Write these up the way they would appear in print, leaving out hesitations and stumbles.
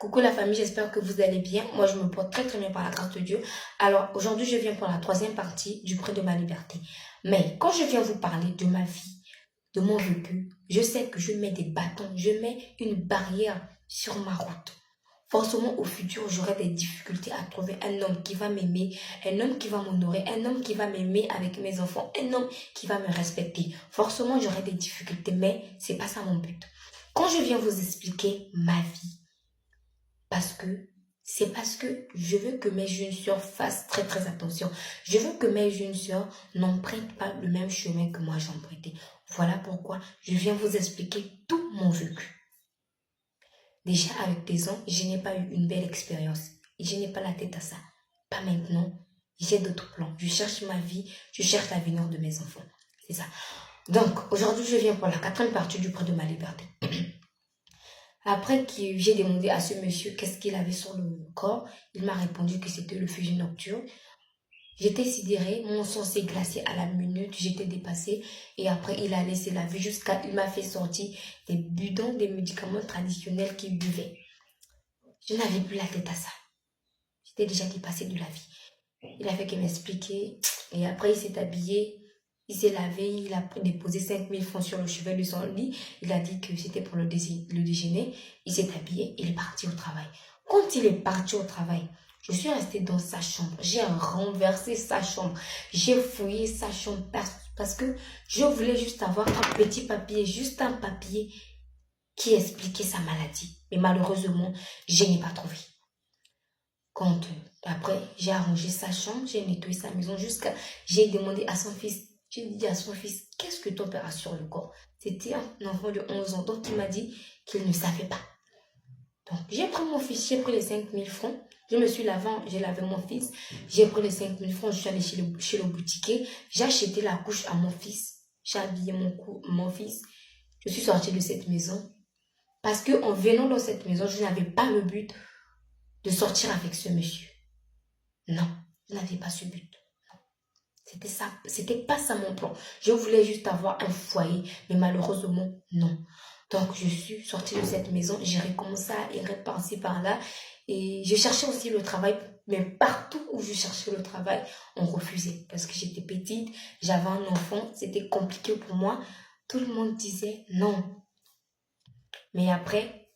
Coucou la famille, j'espère que vous allez bien. Moi, je me porte très très bien par la grâce de Dieu. Alors, aujourd'hui, je viens pour la troisième partie du prêt de ma liberté. Mais quand je viens vous parler de ma vie, de mon vécu, je sais que je mets des bâtons, je mets une barrière sur ma route. Forcément, au futur, j'aurai des difficultés à trouver un homme qui va m'aimer, un homme qui va m'honorer, un homme qui va m'aimer avec mes enfants, un homme qui va me respecter. Forcément, j'aurai des difficultés, mais c'est pas ça mon but. Quand je viens vous expliquer ma vie, parce que je veux que mes jeunes sœurs fassent très très attention. Je veux que mes jeunes sœurs n'empruntent pas le même chemin que moi j'ai emprunté. Voilà pourquoi je viens vous expliquer tout mon vécu. Déjà avec des ans, je n'ai pas eu une belle expérience. Et je n'ai pas la tête à ça. Pas maintenant. J'ai d'autres plans. Je cherche ma vie. Je cherche l'avenir de mes enfants. C'est ça. Donc, aujourd'hui, je viens pour la quatrième partie du prêt de ma liberté. Après que j'ai demandé à ce monsieur qu'est-ce qu'il avait sur le corps, il m'a répondu que c'était le fusion nocturne. J'étais sidérée, mon sang s'est glacé à la minute, j'étais dépassée et après il a laissé la vie il m'a fait sortir des bidons, des médicaments traditionnels qu'il buvait. Je n'avais plus la tête à ça. J'étais déjà dépassée de la vie. Il a fait qu'il m'expliquer et après il s'est habillé. Il s'est lavé, il a déposé 5000 francs sur le chevet de son lit. Il a dit que c'était pour le déjeuner. Il s'est habillé, il est parti au travail. Quand il est parti au travail, je suis restée dans sa chambre. J'ai renversé sa chambre. J'ai fouillé sa chambre parce que je voulais juste avoir un petit papier, juste un papier qui expliquait sa maladie. Mais malheureusement, je n'ai pas trouvé. Quand après, j'ai arrangé sa chambre, j'ai nettoyé sa maison j'ai demandé à son fils. J'ai dit à son fils, qu'est-ce que ton père a sur le corps? C'était un enfant de 11 ans. Donc, il m'a dit qu'il ne savait pas. Donc, j'ai pris mon fils, j'ai pris les 5000 francs. Je me suis lavé, j'ai lavé mon fils. J'ai pris les 5000 francs, je suis allée chez le boutiquier. J'ai acheté la couche à mon fils. J'ai habillé mon fils. Je suis sortie de cette maison. Parce qu'en venant dans cette maison, je n'avais pas le but de sortir avec ce monsieur. Non, je n'avais pas ce but. C'était ça, c'était pas ça mon plan. Je voulais juste avoir un foyer, mais malheureusement, non. Donc, je suis sortie de cette maison, j'ai recommencé à errer par-ci, par-là, et je cherchais aussi le travail, mais partout où je cherchais le travail, on refusait, parce que j'étais petite, j'avais un enfant, c'était compliqué pour moi. Tout le monde disait non. Mais après,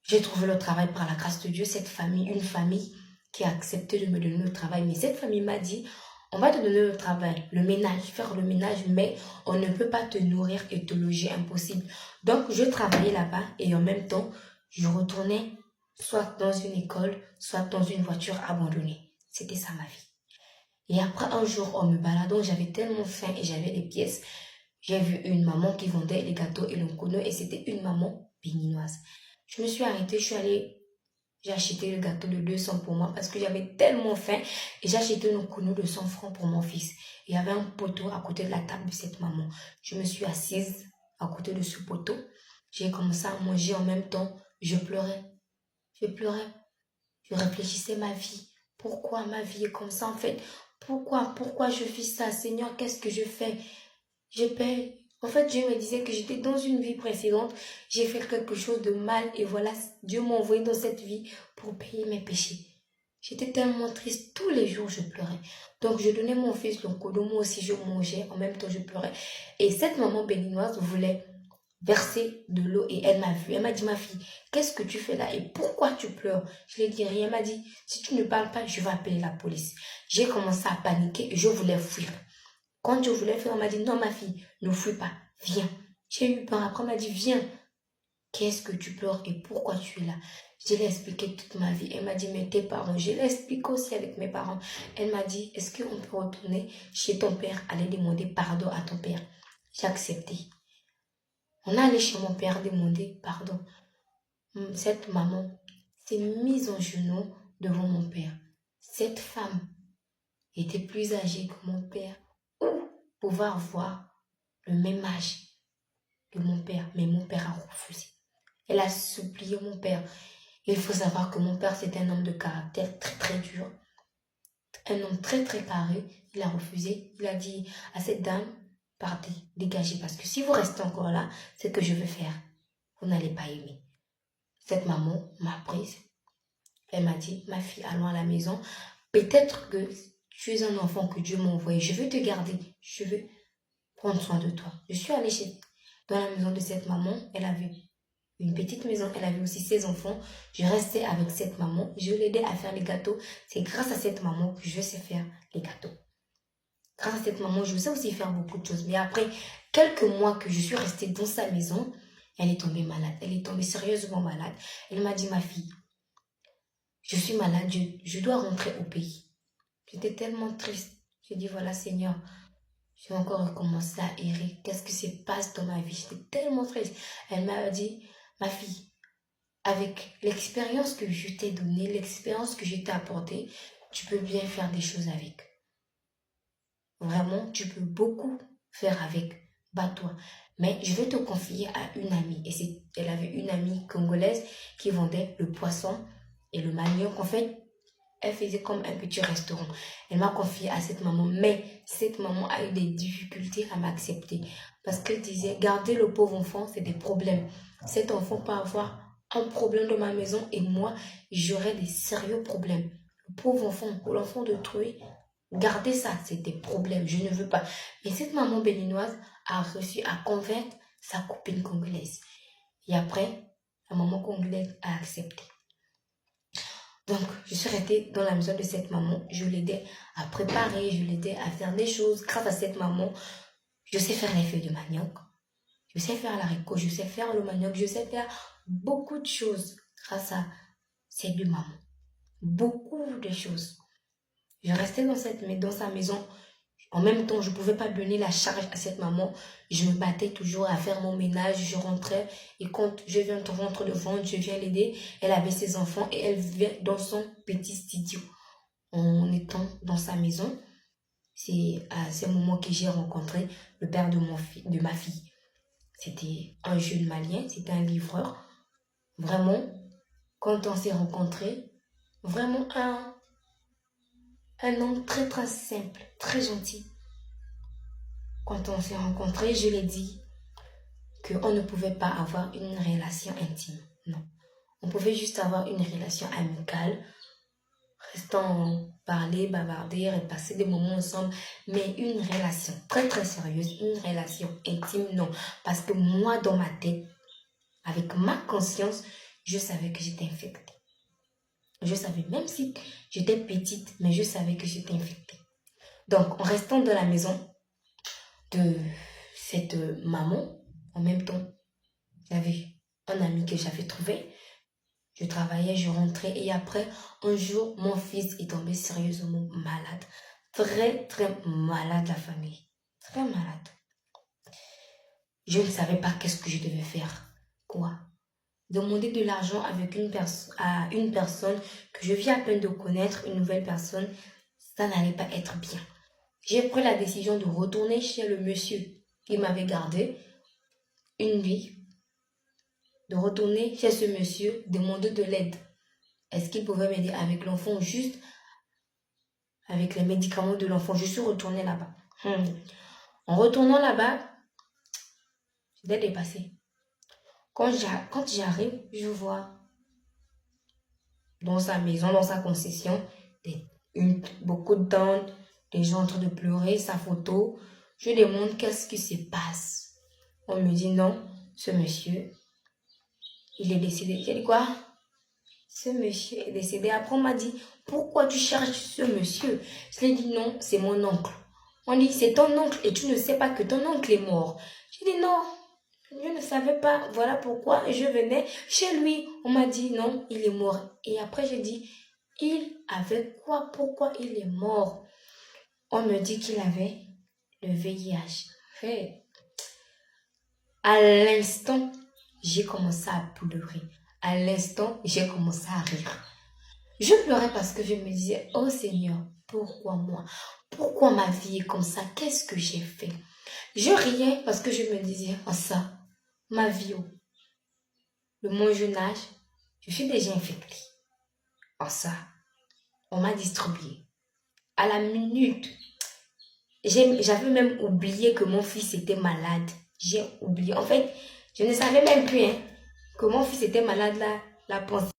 j'ai trouvé le travail par la grâce de Dieu, une famille qui a accepté de me donner le travail, mais cette famille m'a dit, on va te donner le travail, le ménage, faire le ménage, mais on ne peut pas te nourrir et te loger, impossible. Donc, je travaillais là-bas et en même temps, je retournais soit dans une école, soit dans une voiture abandonnée. C'était ça ma vie. Et après, un jour, en me baladant, j'avais tellement faim et j'avais les pièces. J'ai vu une maman qui vendait les gâteaux et le kono et c'était une maman béninoise. Je me suis arrêtée, j'ai acheté le gâteau de 200 pour moi parce que j'avais tellement faim et j'ai acheté un kono de 100 francs pour mon fils. Il y avait un poteau à côté de la table de cette maman. Je me suis assise à côté de ce poteau. J'ai commencé à manger en même temps. Je pleurais. Je pleurais. Je réfléchissais à ma vie. Pourquoi ma vie est comme ça en fait? Pourquoi je vis ça? Seigneur, qu'est-ce que je fais? Je paie. En fait, Dieu me disait que j'étais dans une vie précédente, j'ai fait quelque chose de mal et voilà, Dieu m'a envoyé dans cette vie pour payer mes péchés. J'étais tellement triste, tous les jours je pleurais. Donc je donnais mon fils le kodo, moi aussi je mangeais, en même temps je pleurais. Et cette maman béninoise voulait verser de l'eau et elle m'a vu. Elle m'a dit, ma fille, qu'est-ce que tu fais là et pourquoi tu pleures? Je lui ai dit rien. Elle m'a dit, si tu ne parles pas, je vais appeler la police. J'ai commencé à paniquer et je voulais fuir. Quand je voulais faire, on m'a dit, non, ma fille, ne fuis pas, viens. J'ai eu peur. Après, on m'a dit, viens. Qu'est-ce que tu pleures et pourquoi tu es là? Je l'ai expliqué toute ma vie. Elle m'a dit, mais tes parents, je l'ai expliqué aussi avec mes parents. Elle m'a dit, est-ce qu'on peut retourner chez ton père, aller demander pardon à ton père? J'ai accepté. On est allé chez mon père demander pardon. Cette maman s'est mise en genoux devant mon père. Cette femme était plus âgée que mon père. Pouvoir voir le même âge que mon père, mais mon père a refusé. Elle a supplié mon père. Il faut savoir que mon père, c'était un homme de caractère très très dur, un homme très très carré. Il a refusé. Il a dit à cette dame, partez, dégagez, parce que si vous restez encore là, c'est ce que je veux faire. Vous n'allez pas aimer. cette maman m'a prise. Elle m'a dit, ma fille, allons à la maison. Peut-être que tu es un enfant que Dieu m'a envoyé. Je veux te garder. Je veux prendre soin de toi. Je suis allée dans la maison de cette maman. Elle avait une petite maison. Elle avait aussi ses enfants. Je restais avec cette maman. Je l'aidais à faire les gâteaux. C'est grâce à cette maman que je sais faire les gâteaux. Grâce à cette maman, je sais aussi faire beaucoup de choses. Mais après quelques mois que je suis restée dans sa maison, elle est tombée malade. Elle est tombée sérieusement malade. Elle m'a dit, ma fille, je suis malade, je dois rentrer au pays. J'étais tellement triste. J'ai dit, voilà Seigneur, j'ai encore recommencé à errer. Qu'est-ce qui se passe dans ma vie? J'étais tellement triste. Elle m'a dit, ma fille, avec l'expérience que je t'ai donnée, l'expérience que je t'ai apportée, tu peux bien faire des choses avec. Vraiment, tu peux beaucoup faire avec. Bats-toi. Mais je vais te confier à une amie. Et elle avait une amie congolaise qui vendait le poisson et le manioc. En fait, elle faisait comme un petit restaurant. Elle m'a confié à cette maman. Mais cette maman a eu des difficultés à m'accepter. Parce qu'elle disait, garder le pauvre enfant, c'est des problèmes. Cet enfant peut avoir un problème dans ma maison et moi, j'aurais des sérieux problèmes. Le pauvre enfant, ou l'enfant de trouver, garder ça, c'est des problèmes. Je ne veux pas. Mais cette maman béninoise a réussi à convaincre sa copine congolaise. Et après, la maman congolaise a accepté. Donc, je suis restée dans la maison de cette maman. Je l'aidais à préparer, je l'aidais à faire des choses. Grâce à cette maman, je sais faire les feuilles de manioc. Je sais faire l'haricot, je sais faire le manioc. Je sais faire beaucoup de choses grâce à ces deux mamans. Beaucoup de choses. Je restais dans sa maison. En même temps, je ne pouvais pas donner la charge à cette maman. Je me battais toujours à faire mon ménage. Je rentrais et quand je viens de rentrer de vente, je viens l'aider. Elle avait ses enfants et elle vivait dans son petit studio. En étant dans sa maison, c'est à ce moment que j'ai rencontré le père de ma fille. C'était un jeune malien, c'était un livreur. Vraiment, quand on s'est rencontrés, vraiment un homme très très simple, très gentil. Quand on s'est rencontrés, je lui ai dit qu'on ne pouvait pas avoir une relation intime. Non. On pouvait juste avoir une relation amicale, restant parler, bavarder et passer des moments ensemble. Mais une relation très très sérieuse, une relation intime, non. Parce que moi, dans ma tête, avec ma conscience, je savais que j'étais infectée. Je savais, même si j'étais petite, mais je savais que j'étais infectée. Donc, en restant dans la maison de cette maman, en même temps, j'avais un ami que j'avais trouvé. Je travaillais, je rentrais et après, un jour, mon fils est tombé sérieusement malade. Très, très malade, la famille. Très malade. Je ne savais pas qu'est-ce que je devais faire. Quoi? Demander de l'argent avec à une personne que je viens à peine de connaître, une nouvelle personne, ça n'allait pas être bien. J'ai pris la décision de retourner chez le monsieur qui m'avait gardé une nuit, de retourner chez ce monsieur, demander de l'aide. Est-ce qu'il pouvait m'aider avec l'enfant, juste avec les médicaments de l'enfant? Je suis retournée là-bas. En retournant là-bas, j'étais dépassée. Quand j'arrive, je vois dans sa maison, dans sa concession, beaucoup de tantes, des gens en train de pleurer, sa photo. Je demande qu'est-ce qui se passe. On me dit non, ce monsieur, il est décédé. J'ai dit quoi? Ce monsieur est décédé. Après, on m'a dit, pourquoi tu cherches ce monsieur? Je lui ai dit non, c'est mon oncle. On dit, c'est ton oncle et tu ne sais pas que ton oncle est mort. J'ai dit non, je ne savais pas. Voilà pourquoi je venais chez lui. On m'a dit non, il est mort. Et après, j'ai dit, il avait quoi? Pourquoi il est mort? On me dit qu'il avait le VIH. Hey. À l'instant, j'ai commencé à pleurer. À l'instant, j'ai commencé à rire. Je pleurais parce que je me disais, oh Seigneur, pourquoi moi? Pourquoi ma vie est comme ça? Qu'est-ce que j'ai fait? Je riais parce que je me disais, oh ça, ma vie, oh, de mon jeune âge, je suis déjà infectée. Oh ça, on m'a distribué. À la minute, j'avais même oublié que mon fils était malade. J'ai oublié. En fait, je ne savais même plus que mon fils était malade là. la pensée.